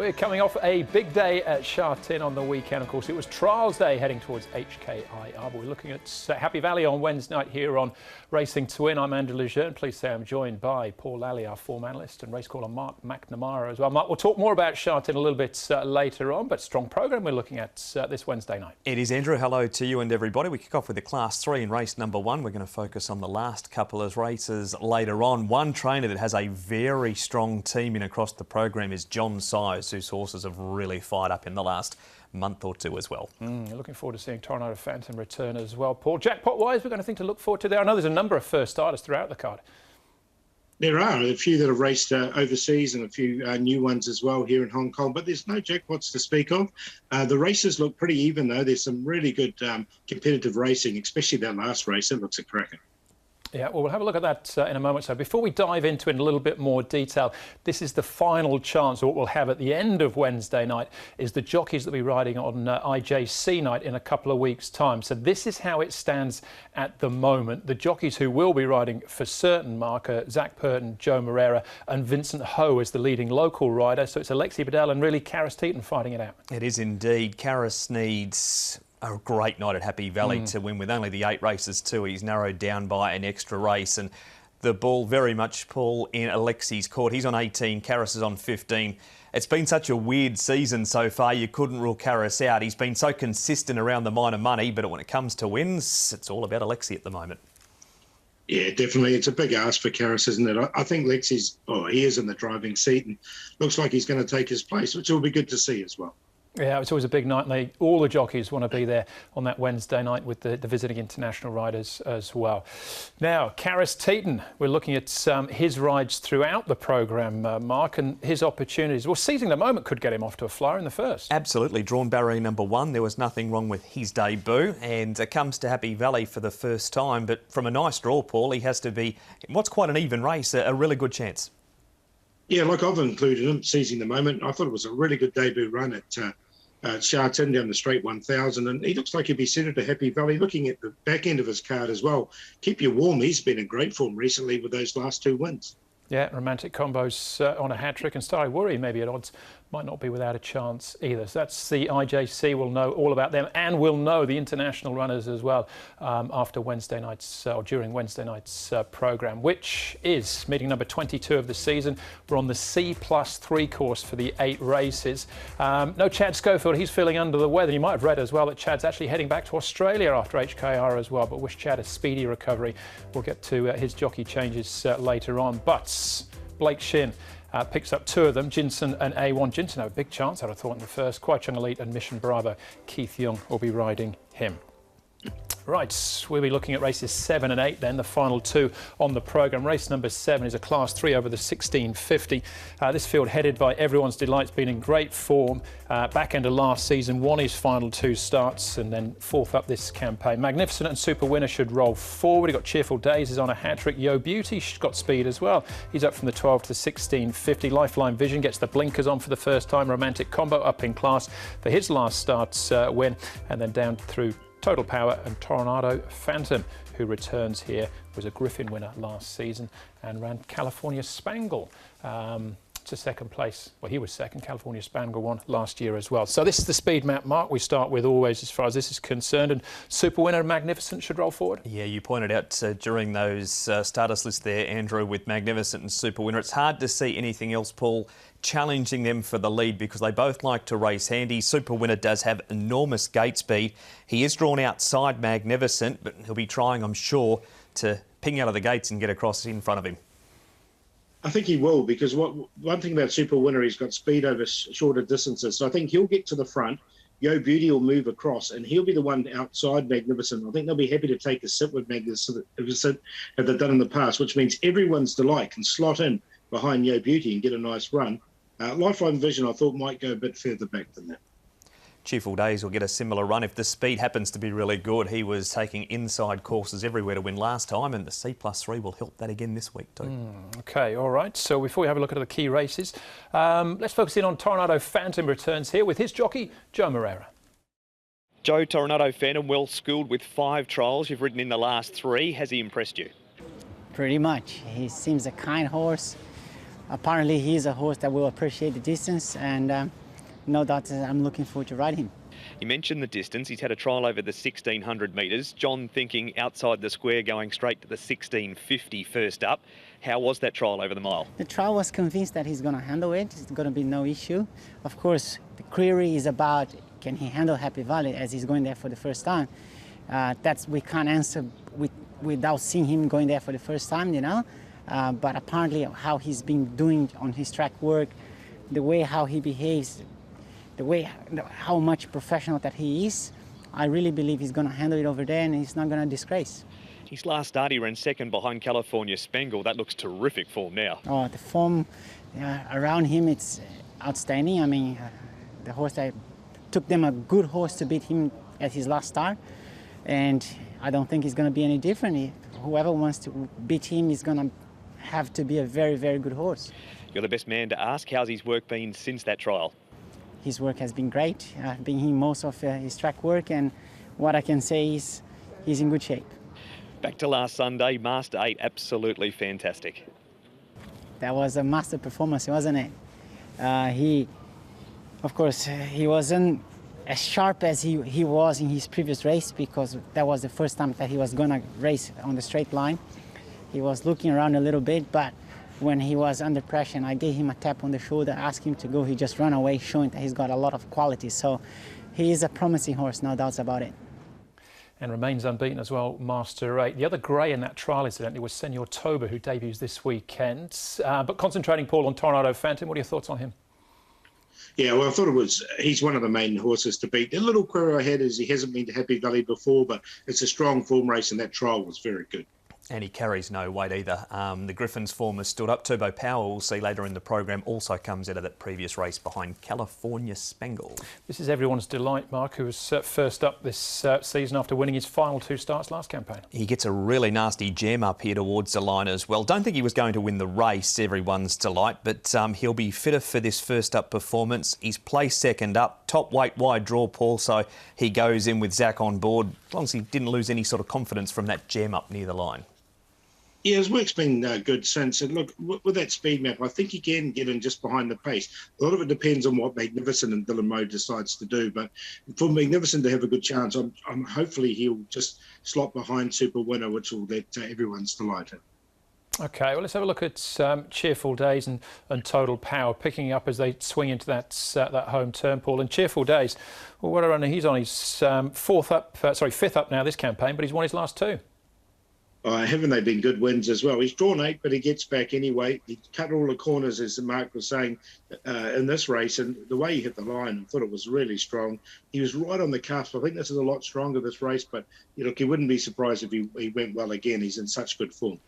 we're coming off a big day at Sha Tin on the weekend. Of course, it was Trials Day heading towards HKIR, but we're looking at Happy Valley on Wednesday night here on Racing to Win. I'm Andrew Lejeune. Please say I'm joined by Paul Lally, our form analyst, and race caller Mark McNamara as well. Mark, we'll talk more about Sha Tin a little bit later on, but strong programme we're looking at this Wednesday night. It is, Andrew. Hello to you and everybody. We kick off with the Class 3 in race number 1. We're going to focus on the last couple of races later on. One trainer that has a very strong team in across the program is John Sires, whose horses have really fired up in the last month or two as well. Looking forward to seeing Tornado Phantom return as well. Paul, jackpot-wise, we've got anything to look forward to there? I know there's a number of first starters throughout the card. There are a few that have raced overseas and a few new ones as well here in Hong Kong, but there's no jackpots to speak of. The races look pretty even, though. There's some really good competitive racing, especially that last race. It looks a cracker. Yeah, well, we'll have a look at that in a moment. So before we dive into it in a little bit more detail, this is the final chance. What we'll have at the end of Wednesday night is the jockeys that will be riding on IJC night in a couple of weeks' time. So this is how it stands at the moment. The jockeys who will be riding for certain, Mark, are Zach Purton, Joe Moreira and Vincent Ho as the leading local rider. So it's Alexi Bedell and really Karis Teton fighting it out. It is indeed. Karis needs a great night at Happy Valley to win. With only the 8 races too, he's narrowed down by an extra race, and the ball very much, Paul, in Alexi's court. He's on 18, Karis is on 15. It's been such a weird season so far, you couldn't rule Karis out. He's been so consistent around the minor money, but when it comes to wins, it's all about Alexi at the moment. Yeah, definitely. It's a big ask for Karis, isn't it? I think Lexi's, he is in the driving seat and looks like he's going to take his place, which will be good to see as well. Yeah, it's always a big night, and all the jockeys want to be there on that Wednesday night with the visiting international riders as well. Now, Karis Teton, we're looking at his rides throughout the programme, Mark, and his opportunities. Well, seizing the moment could get him off to a flyer in the first. Absolutely. Drawn barrier number 1, there was nothing wrong with his debut, and comes to Happy Valley for the first time. But from a nice draw, Paul, he has to be, what's quite an even race, a really good chance. Yeah, like I've included him, seizing the moment. I thought it was a really good debut run at Sha Tin down the straight 1000, and he looks like he'll be suited to Happy Valley. Looking at the back end of his card as well, keep you warm. He's been in great form recently with those last 2 wins. Yeah, romantic combos on a hat-trick, and Starry Worry maybe at odds might not be without a chance either. So that's the IJC. We'll know all about them, and we'll know the international runners as well after Wednesday night's or during Wednesday night's programme, which is meeting number 22 of the season. We're on the C+3 course for the 8 races. No Chad Schofield. He's feeling under the weather. You might have read as well that Chad's actually heading back to Australia after HKIR as well, but wish Chad a speedy recovery. We'll get to his jockey changes later on. But Blake Shin picks up 2 of them, Jinson and A1. Jinson had a big chance, I'd have thought, in the first. Kwai Chung Elite and Mission Bravo. Keith Young will be riding him. Right, we'll be looking at races 7 and 8 then, the final 2 on the programme. Race number 7 is a Class 3 over the 1650. This field headed by Everyone's Delight's been in great form. Back end of last season, won his final 2 starts and then 4th up this campaign. Magnificent and Super Winner should roll forward. He got Cheerful Days, is on a hat-trick. Yo Beauty, she's got speed as well. He's up from the 12 to the 1650. Lifeline Vision gets the blinkers on for the first time. Romantic Combo up in class for his last start's win, and then down through Total Power and Tornado Phantom, who returns here, was a Griffin winner last season and ran California Spangle to second place. Well, he was second. California Spangle won last year as well. So this is the speed map, Mark, we start with always as far as this is concerned, and Super Winner and Magnificent should roll forward. Yeah, you pointed out during those starters list there, Andrew, with Magnificent and Super Winner, it's hard to see anything else, Paul, challenging them for the lead because they both like to race handy. Super Winner does have enormous gate speed. He is drawn outside Magnificent, but he'll be trying, I'm sure, to ping out of the gates and get across in front of him. I think he will, because one thing about Super Winner, he's got speed over shorter distances. So I think he'll get to the front. Yo Beauty will move across, and he'll be the one outside Magnificent. I think they'll be happy to take a sit with Magnificent, as they've done in the past, which means Everyone's Delight can slot in behind Yo Beauty and get a nice run. Lifeline Vision, I thought, might go a bit further back than that. Cheerful Days will get a similar run if the speed happens to be really good. He was taking inside courses everywhere to win last time, and the C+3 will help that again this week too. OK, all right. So before we have a look at the key races, let's focus in on Tornado Phantom returns here with his jockey, Joe Moreira. Joe, Tornado Phantom, well schooled with 5 trials. You've ridden in the last 3. Has he impressed you? Pretty much. He seems a kind horse. apparently he's a horse that will appreciate the distance, and no doubt I'm looking forward to riding him. You mentioned the distance. He's had a trial over the 1,600 metres. John thinking outside the square, going straight to the 1,650 first up. How was that trial over the mile? The trial was convinced that he's going to handle it. It's going to be no issue. Of course, the query is about can he handle Happy Valley as he's going there for the first time. That's we can't answer without seeing him going there for the first time, you know. But apparently how he's been doing on his track work, the way how he behaves, how much professional that he is, I really believe he's going to handle it over there and he's not going to disgrace. His last start, he ran second behind California Spangle. That looks terrific form now. Oh, the form around him, it's outstanding. I mean, the horse that took them a good horse to beat him at his last start, and I don't think it's going to be any different. Whoever wants to beat him is going to have to be a very, very good horse. You're the best man to ask. How's his work been since that trial? His work has been great. I've been here most of his track work, and what I can say is he's in good shape. Back to last Sunday, Master 8, absolutely fantastic. That was a master performance, wasn't it? Of course, he wasn't as sharp as he was in his previous race, because that was the first time that he was going to race on the straight line. He was looking around a little bit, but when he was under pressure and I gave him a tap on the shoulder, asked him to go, he just ran away, showing that he's got a lot of quality. So he is a promising horse, no doubts about it. And remains unbeaten as well, Master 8. The other grey in that trial, incidentally, was Senor Toba, who debuts this weekend. But concentrating, Paul, on Tornado Phantom, what are your thoughts on him? Yeah, well, I thought he's one of the main horses to beat. The little query I had is he hasn't been to Happy Valley before, but it's a strong form race and that trial was very good. And he carries no weight either. The Griffin's form has stood up. Turbo Power, we'll see later in the program, also comes out of that previous race behind California Spangle. This is everyone's delight, Mark, who was first up this season after winning his final 2 starts last campaign. He gets a really nasty jam up here towards the line as well. Don't think he was going to win the race, everyone's delight, but he'll be fitter for this first up performance. He's placed second up, top weight wide draw, Paul, so he goes in with Zach on board, as long as he didn't lose any sort of confidence from that jam up near the line. Yeah, his work's been good since. And look, with that speed map, I think he can get in just behind the pace. A lot of it depends on what Magnificent and Dylan Moe decides to do. But for Magnificent to have a good chance, I'm hopefully he'll just slot behind Super Winner, which will let everyone's delighted. OK, well, let's have a look at Cheerful Days and Total Power, picking up as they swing into that home turn, Paul. And Cheerful Days, well, what a runner he's on. He's fifth up now this campaign, but he's won his last 2. Haven't they been good wins as well? He's drawn 8, but he gets back anyway. He cut all the corners, as Mark was saying, in this race. And the way he hit the line, I thought it was really strong. He was right on the cusp. I think this is a lot stronger, this race. But, look, he wouldn't be surprised if he went well again. He's in such good form.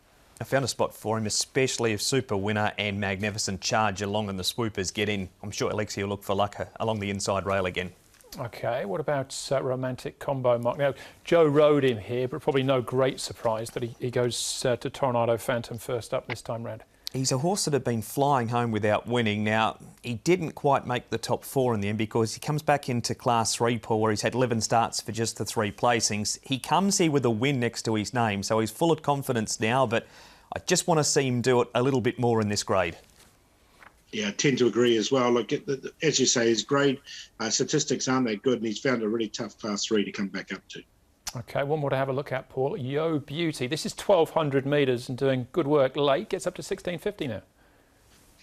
I found a spot for him, especially if Super Winner and Magnificent charge along and the swoopers get in. I'm sure Alexia will look for luck along the inside rail again. OK, what about Romantic Combo, Mark? Now, Joe rode him here, but probably no great surprise that he goes to Tornado Phantom first up this time round. He's a horse that had been flying home without winning. Now, he didn't quite make the top 4 in the end because he comes back into Class 3, Paul, where he's had 11 starts for just the 3 placings. He comes here with a win next to his name, so he's full of confidence now, but I just want to see him do it a little bit more in this grade. Yeah, I tend to agree as well. Look, as you say, his grade statistics aren't that good, and he's found a really tough Class 3 to come back up to. OK, one more to have a look at, Paul. Yo Beauty. This is 1,200 metres and doing good work late. Gets up to 1,650 now.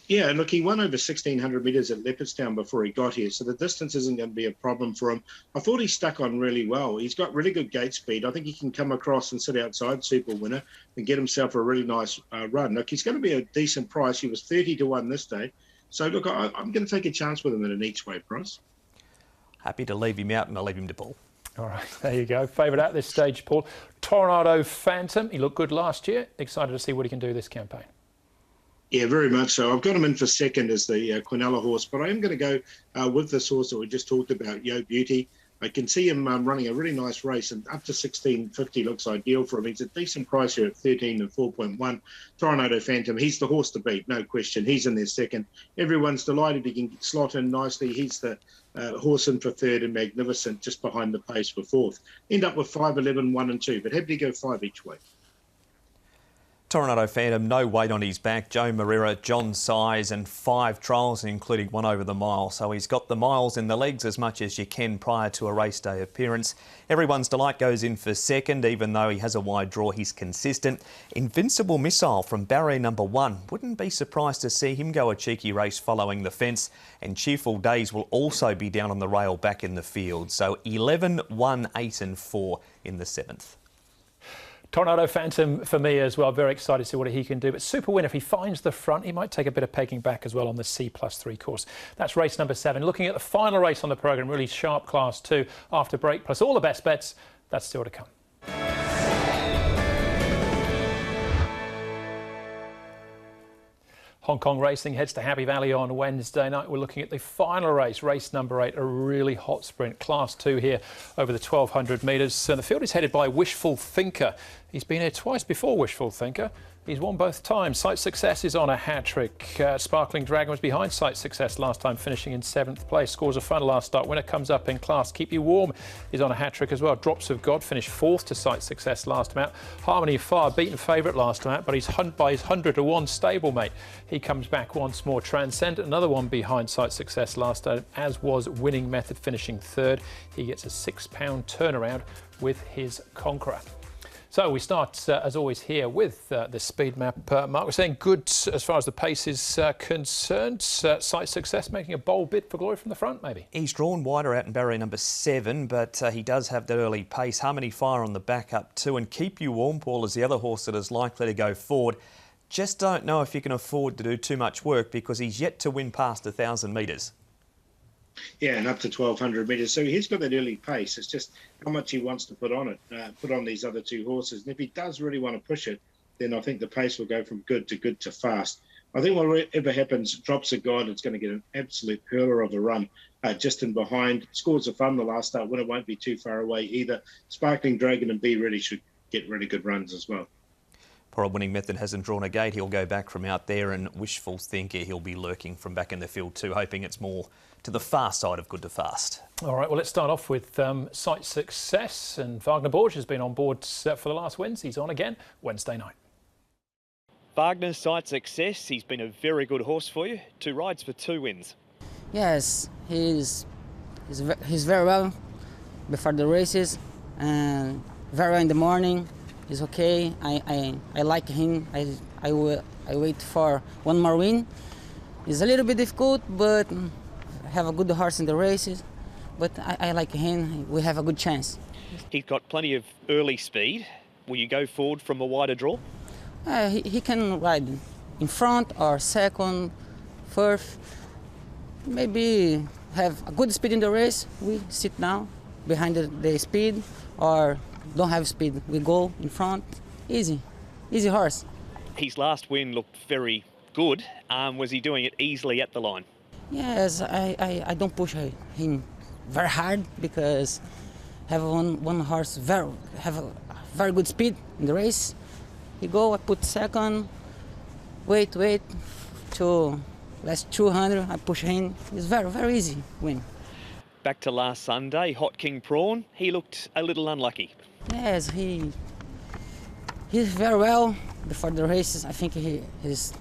Yeah, look, he won over 1,600 metres at Leopardstown before he got here, so the distance isn't going to be a problem for him. I thought he stuck on really well. He's got really good gate speed. I think he can come across and sit outside Super Winner and get himself a really nice run. Look, he's going to be a decent price. He was 30 to 1 this day. So, look, I'm going to take a chance with him at an each-way price. Happy to leave him out, and I'll leave him to Paul. All right, there you go. Favourite at this stage, Paul. Tornado Phantom. He looked good last year. Excited to see what he can do this campaign. Yeah, very much so. I've got him in for second as the Quinella horse, but I am going to go with this horse that we just talked about, Yo Beauty. I can see him running a really nice race, and up to 1,650 looks ideal for him. He's a decent price here at 13 and 4.1. Tornado Phantom, he's the horse to beat, no question. He's in there second. Everyone's delighted he can slot in nicely. He's the horse in for third and Magnificent, just behind the pace for fourth. End up with 5, 11, 1 and 2, but happy to go 5 each way. Tornado Phantom, no weight on his back. Joe Moreira, John Size and 5 trials, including one over the mile. So he's got the miles in the legs as much as you can prior to a race day appearance. Everyone's Delight goes in for second. Even though he has a wide draw, he's consistent. Invincible Missile from barrier number 1. Wouldn't be surprised to see him go a cheeky race following the fence. And Cheerful Days will also be down on the rail back in the field. So 11, 1, 8 and 4 in the 7th. Tornado Phantom for me as well. Very excited to see what he can do. But Super Win, if he finds the front, he might take a bit of pegging back as well on the C+3 course. That's race number 7. Looking at the final race on the programme, really sharp Class 2 after break, plus all the best bets. That's still to come. Hong Kong racing heads to Happy Valley on Wednesday night. We're looking at the final race, race number 8, a really hot sprint, Class 2 here over the 1,200 metres. And the field is headed by Wishful Thinker. He's been here twice before, Wishful Thinker. He's won both times. Sight Success is on a hat-trick. Sparkling Dragon was behind Sight Success last time, finishing in 7th place. Scores a fun last start. Winner comes up in class. Keep You Warm is on a hat-trick as well. Drops of God finished 4th to Sight Success last time out. Harmony Fire beaten favourite last time out, but he's hunt by his 100 to 1 stablemate. He comes back once more. Transcendent, another one behind Sight Success last time, as was Winning Method, finishing 3rd. He gets a £6 turnaround with his Conqueror. So we start, as always, here with the speed map. Mark, we're saying good as far as the pace is concerned. Sight Success making a bold bid for glory from the front, maybe. He's drawn wider out in barrier number 7, but he does have that early pace. Harmony Fire on the back up too, and Keep You Warm, Paul, is the other horse that is likely to go forward. Just don't know if you can afford to do too much work because he's yet to win past 1,000 metres. Yeah, and up to 1,200 metres. So he's got that early pace. It's just how much he wants to put on it, put on these other 2 horses. And if he does really want to push it, then I think the pace will go from good to fast. I think whatever happens, Drops of God, it's going to get an absolute pearler of a run just in behind. Scores of Fun the last start. Winner won't be too far away either. Sparkling Dragon and B really should get really good runs as well. Poor Winning Method hasn't drawn a gate. He'll go back from out there, and Wishful Thinker, he'll be lurking from back in the field too, hoping it's more to the far side of good to fast. All right, well, let's start off with Sight Success. And Wagner Borg has been on board for the last wins. He's on again Wednesday night. Wagner's Sight Success. He's been a very good horse for you. 2 rides for 2 wins. Yes, he's very well before the races and very well in the morning. He's okay. I like him. I wait for one more win. It's a little bit difficult, but have a good horse in the races. But I like him. We have a good chance. He's got plenty of early speed. Will you go forward from a wider draw? He can ride in front or second, first. Maybe have a good speed in the race. We sit down behind the speed, or don't have speed. We go in front. Easy horse. His last win looked very good. Was he doing it easily at the line? Yes, I don't push him very hard because have one horse have a very good speed in the race. He go, I put second, wait to last 200, I push him. It's very easy win. Back to last Sunday, Hot King Prawn, he looked a little unlucky. Yes, he's very well before the races. I think he's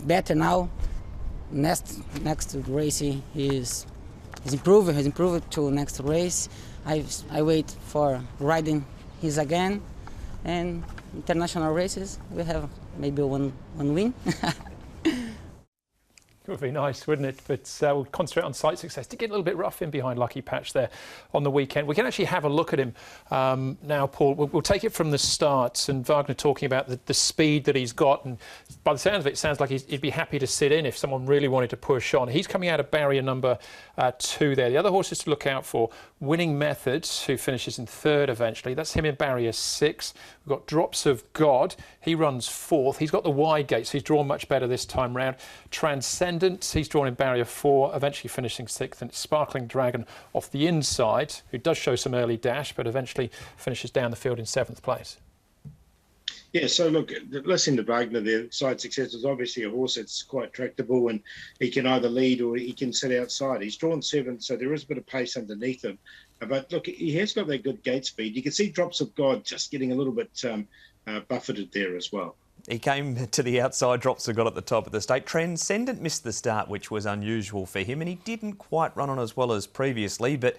better now. Next race, he's improving. He's improved to next race. I wait for riding his again, and international races we have maybe one win. It would be nice, wouldn't it? But we'll concentrate on Sight Success. Did get a little bit rough in behind Lucky Patch there on the weekend. We can actually have a look at him now, Paul. We'll take it from the start. And Wagner talking about the speed that he's got. And by the sounds of it sounds like he'd be happy to sit in if someone really wanted to push on. He's coming out of barrier number 2 there. The other horses to look out for, Winning Method, who finishes in 3rd eventually. That's him in barrier 6. We've got Drops of God. He runs 4th. He's got the wide gate, so he's drawn much better this time round. Transcendent, he's drawn in barrier 4, eventually finishing 6th. And Sparkling Dragon off the inside, who does show some early dash, but eventually finishes down the field in 7th place. Yeah, so look, listening to Wagner there, Sight Success is obviously a horse that's quite tractable, and he can either lead or he can sit outside. He's drawn 7, so there is a bit of pace underneath him. But look, he has got that good gate speed. You can see Drops of God just getting a little bit buffeted there as well. He came to the outside, drops and got at the top of the stake. Transcendent missed the start, which was unusual for him, and he didn't quite run on as well as previously, but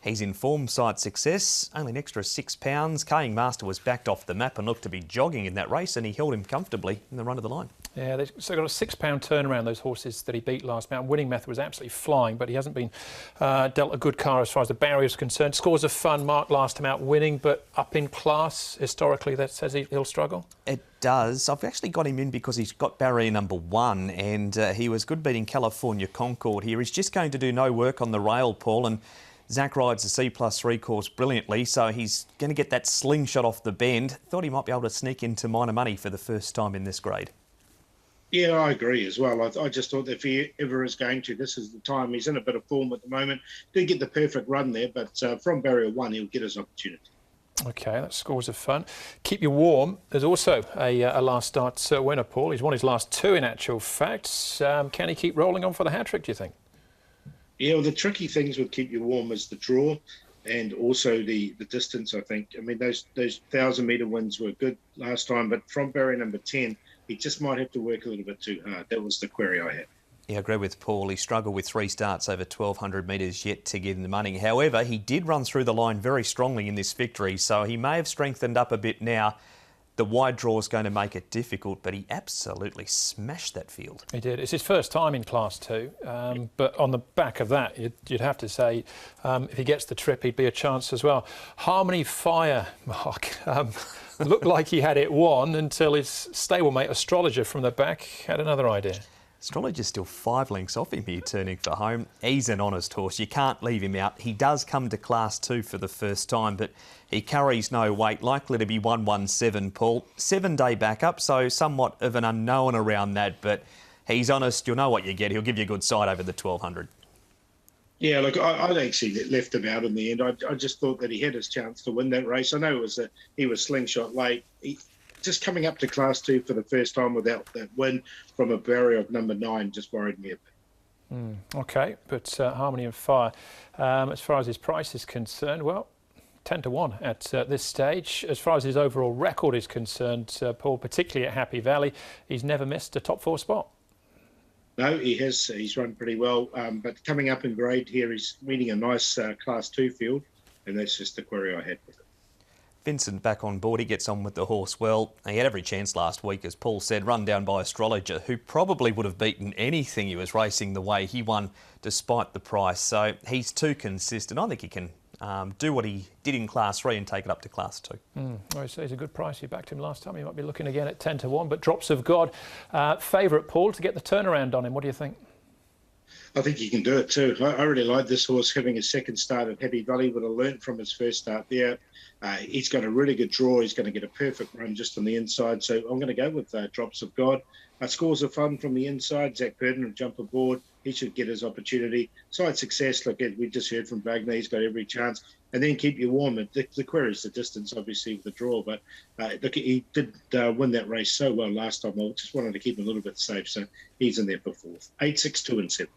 he's in form side success, only an extra £6. Kaying Master was backed off the map and looked to be jogging in that race, and he held him comfortably in the run of the line. Yeah, they've got a £6 turnaround, those horses that he beat last bout. Winning Method was absolutely flying, but he hasn't been dealt a good car as far as the barrier is concerned. Scores of Fun, Mark last time out winning, but up in class, historically, that says he'll struggle? It does. I've actually got him in because he's got barrier number 1, and he was good beating California Concord here. He's just going to do no work on the rail, Paul, and Zach rides the C+3 course brilliantly, so he's going to get that slingshot off the bend. Thought he might be able to sneak into minor money for the first time in this grade. Yeah, I agree as well. I just thought that if he ever is going to, this is the time. He's in a bit of form at the moment. Didn't get the perfect run there, but from barrier 1, he'll get his opportunity. OK, that's Scores of Fun. Keep You Warm. There's also a last start winner, Paul. He's won his last 2 in actual fact. Can he keep rolling on for the hat-trick, do you think? Yeah, well, the tricky things with Keep You Warm is the draw and also the distance, I think. I mean, those 1,000-metre wins were good last time, but from barrier number 10, he just might have to work a little bit too hard. That was the query I had. Yeah, I agree with Paul. He struggled with 3 starts over 1,200 metres yet to get in the money. However, he did run through the line very strongly in this victory, so he may have strengthened up a bit now. The wide draw is going to make it difficult, but he absolutely smashed that field. He did. It's his first time in Class 2, but on the back of that, you'd have to say if he gets the trip, he'd be a chance as well. Harmony Fire, Mark, looked like he had it won until his stablemate Astrologer from the back had another idea. Astrologer's still 5 lengths off him here, turning for home. He's an honest horse. You can't leave him out. He does come to Class 2 for the first time, but he carries no weight. Likely to be 117, Paul. 7-day backup, so somewhat of an unknown around that, but he's honest. You'll know what you get. He'll give you a good side over the 1,200. Yeah, look, I'd actually left him out in the end. I just thought that he had his chance to win that race. I know it was he was slingshot late. Just coming up to Class 2 for the first time without that win from a barrier of number 9 just worried me a bit. OK, but Harmony and Fire, as far as his price is concerned, well, 10 to 1 at this stage. As far as his overall record is concerned, Paul, particularly at Happy Valley, he's never missed a top 4 spot. No, he has. He's run pretty well. But coming up in grade here, he's meeting a nice Class 2 field, and that's just the query I had with it. Vincent back on board. He gets on with the horse well. He had every chance last week, as Paul said, run down by Astrologer, who probably would have beaten anything he was racing the way he won despite the price. So he's too consistent. I think he can do what he did in Class 3 and take it up to Class 2. Well, he's a good price. You backed him last time. You might be looking again at 10 to 1, but Drops of God. Favourite, Paul, to get the turnaround on him. What do you think? I think he can do it too. I really like this horse having a second start at Happy Valley. Would have learnt from his first start there. He's got a really good draw. He's going to get a perfect run just on the inside. So I'm going to go with Drops of God. Scores of Fun from the inside. Zach Burton will jump aboard. He should get his opportunity. Side Success, look, we just heard from Wagner. He's got every chance. And then Keep You Warm. The query is the distance, obviously, with the draw. But look, he did win that race so well last time. I just wanted to keep him a little bit safe. So he's in there for 4th. 8, 6, 2 and 7.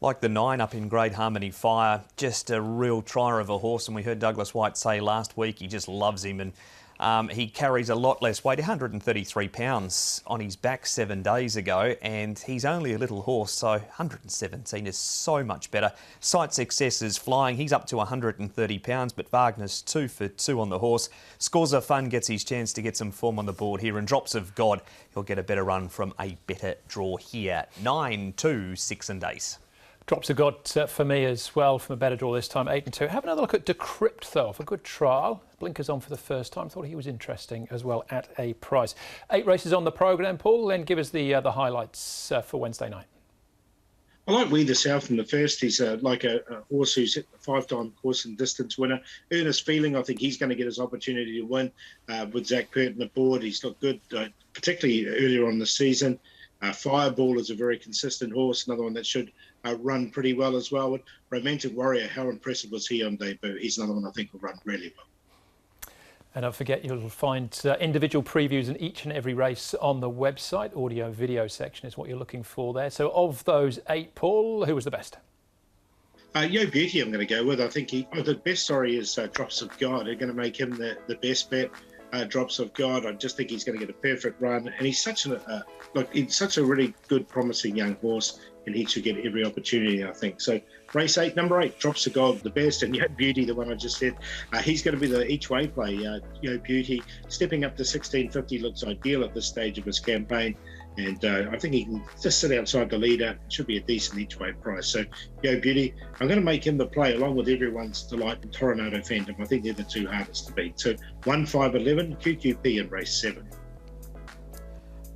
Like the 9 up in grade, Harmony Fire, just a real trier of a horse. And we heard Douglas White say last week he just loves him. And he carries a lot less weight, 133 pounds on his back 7 days ago. And he's only a little horse, so 117 is so much better. Sight Success is flying. He's up to 130 pounds, but Wagner's 2 for 2 on the horse. Scores of Fun gets his chance to get some form on the board here. And Drops of God, he'll get a better run from a better draw here. 9, 2, 6 and Ace. Drops of God for me as well from a better draw this time, 8 and 2. Have another look at Decrypt though, for a good trial. Blinkers on for the first time. Thought he was interesting as well at a price. 8 races on the programme, Paul. Then give us the highlights for Wednesday night. I like We the South from the first. He's like a horse who's hit the 5-time course and distance winner. Earnest Feeling, I think he's going to get his opportunity to win with Zach Burton aboard. He's looked good, particularly earlier on the season. Fireball is a very consistent horse, another one that should run pretty well as well. Romantic Warrior, how impressive was he on debut? He's another one I think will run really well. And don't forget, you'll find individual previews in each and every race on the website. Audio, video section is what you're looking for there. So of those 8, Paul, who was the best? Yo Beauty I'm going to go with. I think the best, is Drops of God. They're going to make him the best bet. Drops of God. I just think he's going to get a perfect run, and he's such he's such a really good, promising young horse, and he should get every opportunity, I think. So race 8, number 8, Drops of God, the best, and Beauty, the one I just said. He's going to be the each way play. Beauty stepping up to 1650 looks ideal at this stage of his campaign. And I think he can just sit outside the leader. Should be a decent each-way price. So, Beauty, I'm going to make him the play along with everyone's delight and Toronado Phantom. I think they're the two hardest to beat. So, 1, 5, 11, QQP in race 7.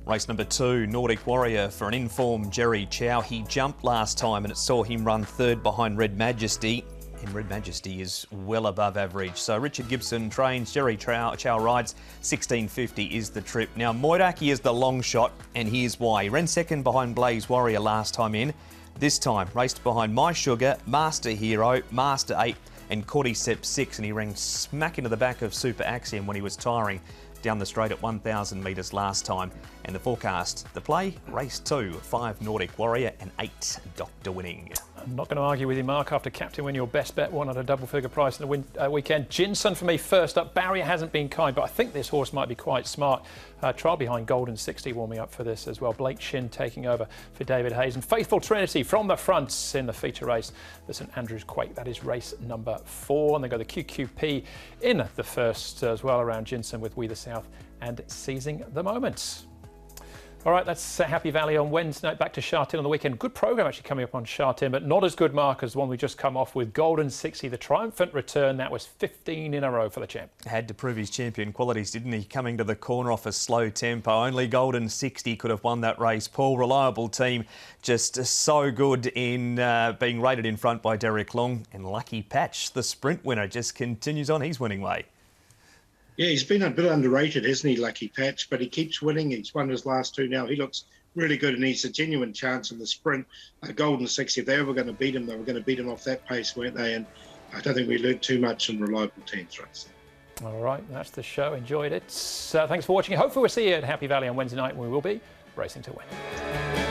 Race number 2, Nordic Warrior for an informed Jerry Chow. He jumped last time and it saw him run 3rd behind Red Majesty. And Red Majesty is well above average. So Richard Gibson trains, Jerry Chow rides, 1650 is the trip. Now Moiraki is the long shot, and here's why. He ran 2nd behind Blaze Warrior last time in. This time raced behind My Sugar, Master Hero, Master 8 and Cordyceps 6, and he ran smack into the back of Super Axiom when he was tiring down the straight at 1,000 metres last time. And the forecast, the play, race 2, 5 Nordic Warrior and 8 Doctor Winning. I'm not going to argue with you, Mark. After Captain Win, your best bet won at a double-figure price in the weekend. Jinsun for me first up. Barrier hasn't been kind, but I think this horse might be quite smart. Trial behind Golden 60 warming up for this as well. Blake Shin taking over for David Hayes. And Faithful Trinity from the front in the feature race, the St Andrews Quake. That is race number 4. And they go the QQP in the first as well around Jinsun with We the South and Seizing the Moment. All right, that's Happy Valley on Wednesday night. Back to Sha Tin on the weekend. Good programme actually coming up on Sha Tin, but not as good, Mark, as the one we just come off with. Golden 60, the triumphant return. That was 15 in a row for the champ. Had to prove his champion qualities, didn't he? Coming to the corner off a slow tempo. Only Golden 60 could have won that race. Paul, reliable team, just so good in being rated in front by Derek Long. And Lucky Patch, the sprint winner, just continues on his winning way. Yeah, he's been a bit underrated, hasn't he, Lucky Patch? But he keeps winning. He's won his last 2 now. He looks really good, and he's a genuine chance in the sprint. Golden 60, if they were going to beat him, they were going to beat him off that pace, weren't they? And I don't think we learned too much in reliable teams race. All right, that's the show. Enjoyed it. Thanks for watching. Hopefully we'll see you at Happy Valley on Wednesday night, when we will be racing to win.